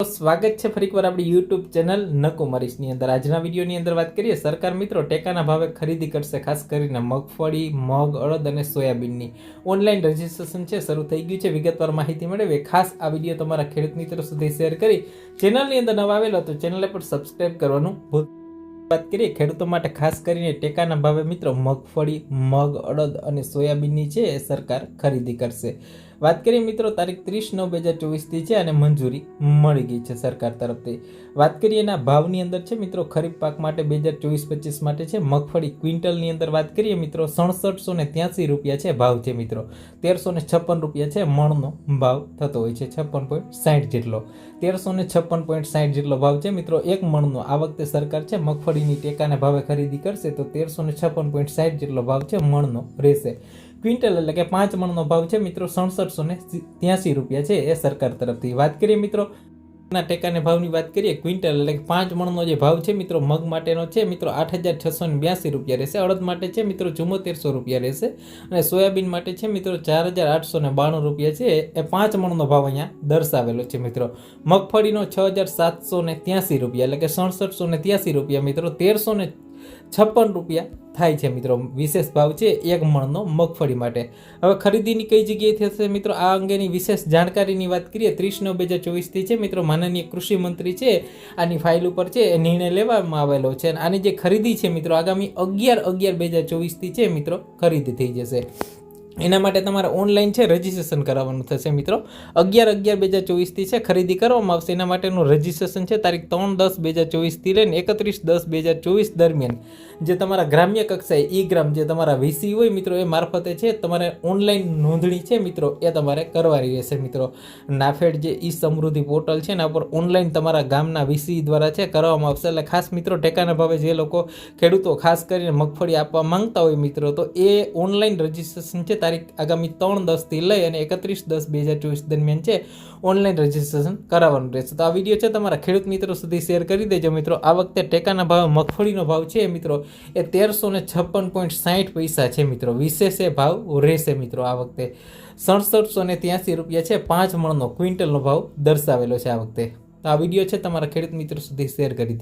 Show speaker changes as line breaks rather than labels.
સ્વાગત છે ફરીકવાર આપણી યુટ્યુબ ચેનલ નકુમારીસની અંદર। આજના વિડીયોની અંદર વાત કરીએ, સરકાર મિત્રો ટેકાના ભાવે ખરીદી કરશે, ખાસ કરીને મગફળી, મગ, અડદ અને સોયાબીનની ઓનલાઈન રજીસ્ટ્રેશન છે શરૂ થઈ ગયું છે। વિગતવાર માહિતી મેળવીએ, ખાસ આ વિડીયો તમારા ખેડૂત મિત્રો સુધી શેર કરી ચેનલની અંદર નવા આવેલો તો ચેનલને પણ સબસ્ક્રાઇબ કરવાનું ભૂલતા। વાત કરીએ ખેડૂતો માટે ખાસ કરીને ટેકાના ભાવે મિત્રો મગફળી, મગ, અડદ અને સોયાબીનની છે એ સરકાર ખરીદી કરશે। વાત કરીએ મિત્રો તારીખ 30/9/2024 છે અને મંજૂરી મળી ગઈ છે સરકાર તરફથી। વાત કરીએ એના ભાવની અંદર છે મિત્રો, ખરીફ પાક માટે 2024-25 માટે છે મગફળી ક્વિન્ટલની અંદર વાત કરીએ મિત્રો 6783 રૂપિયા છે ભાવ છે મિત્રો। 1356 રૂપિયા છે મણનો ભાવ થતો હોય છે, 56.60 જેટલો, 1356.60 જેટલો ભાવ છે મિત્રો એક મણનો। આ વખતે સરકાર છે મગફળીની ટેકાના ભાવે ખરીદી કરશે તો 1356.60 જેટલો ભાવ છે મણનો રહેશે। ક્વિન્ટલ એટલે કે 5 મણનો ભાવ છે મિત્રો 6783 રૂપિયા છે એ સરકાર તરફથી। વાત કરીએ મિત્રો ના ટેકાના ભાવની વાત કરીએ, ક્વિન્ટલ એટલે કે 5 મણનો જે ભાવ છે મિત્રો મગ માટેનો છે મિત્રો 8682 રૂપિયા રહેશે, અડદ માટે છે મિત્રો 7400 રૂપિયા રહેશે અને સોયાબીન માટે છે મિત્રો 4892 રૂપિયા છે એ 5 મણનો ભાવ અહીંયા દર્શાવેલો છે મિત્રો। મગફળીનો 6783 રૂપિયા એટલે કે 6783 રૂપિયા મિત્રો 1356 રૂપિયા થાય છે મિત્રો, વિશેષ ભાવ છે એક મણનો મગફળી માટે। હવે ખરીદીની કઈ જગ્યાએ થશે મિત્રો, આ અંગેની વિશેષ જાણકારીની વાત કરીએ 30/9/2024 થી છે મિત્રો માનનીય કૃષિ મંત્રી છે આની ફાઇલ ઉપર છે એ નિર્ણય લેવામાં આવેલો છે અને આની જે ખરીદી છે મિત્રો આગામી 11/11/2024 થી છે મિત્રો ખરીદી થઈ જશે। એના માટે તમારે ઓનલાઈન છે રજીસ્ટ્રેશન કરાવવાનું થશે મિત્રો। 11/11/2024 થી છે ખરીદી કરવામાં આવશે। એના માટેનું રજીસ્ટ્રેશન છે તારીખ 3/10/2024 થી લઈને 31/10/2024 દરમિયાન જે તમારા ગ્રામ્ય કક્ષાએ ઈ ગ્રામ જે તમારા વીસી હોય મિત્રો એ મારફતે છે તમારે ઓનલાઈન નોંધણી છે મિત્રો એ તમારે કરવાની રહેશે મિત્રો। નાફેડ જે ઈ સમૃદ્ધિ પોર્ટલ છે એના પર ઓનલાઈન તમારા ગામના વીસી દ્વારા છે કરવામાં આવશે। એટલે ખાસ મિત્રો ટેકાના ભાવે જે લોકો ખેડૂતો ખાસ કરીને મગફળી આપવા માંગતા હોય મિત્રો તો એ ઓનલાઈન રજીસ્ટ્રેશન છે તારીખ આગામી 3/10 થી લઈ અને 31/10/2024 દરમિયાન છે ઓનલાઈન રજીસ્ટ્રેશન કરાવવાનું રહેશે। તો આ વિડીયો છે તમારા ખેડૂત મિત્રો સુધી શેર કરી દેજો મિત્રો। આ વખતે ટેકાના ભાવે મગફળીનો ભાવ છે મિત્રો એ 1356.60 પૈસા છે મિત્રો, વિશેષ ભાવ રહેશે મિત્રો। આ વખતે 6783 રૂપિયા છે 5 મણનો ક્વિન્ટલનો ભાવ દર્શાવેલો છે આ વખતે। તો આ વિડીયો છે તમારા ખેડૂત મિત્રો સુધી શેર કરી દેજો।